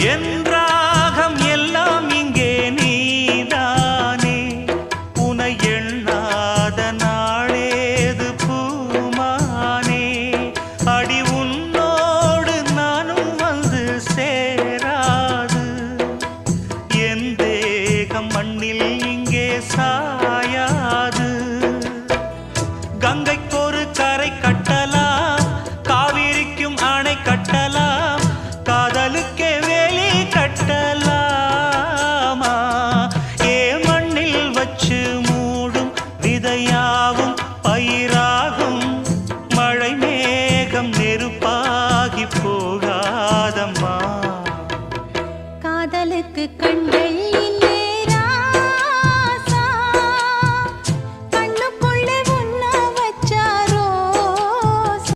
என் ராகம் எல்லாம் இங்கே நீதானே உனை எண்ணாத நாளேது பூமானே அடி உன்னோடு நானும் வந்து சேராது என் தேகம் மண்ணில் இங்கே சாயாது கங்கைக்கொரு கரை கட்டலாம் காவிரிக்கும் அணை கட்டலாம் காதலுக்கே வேலி கட்டலாமா ஏ மண்ணில் வச்சு மூடும் விதையாவும் பயிராகும் மழை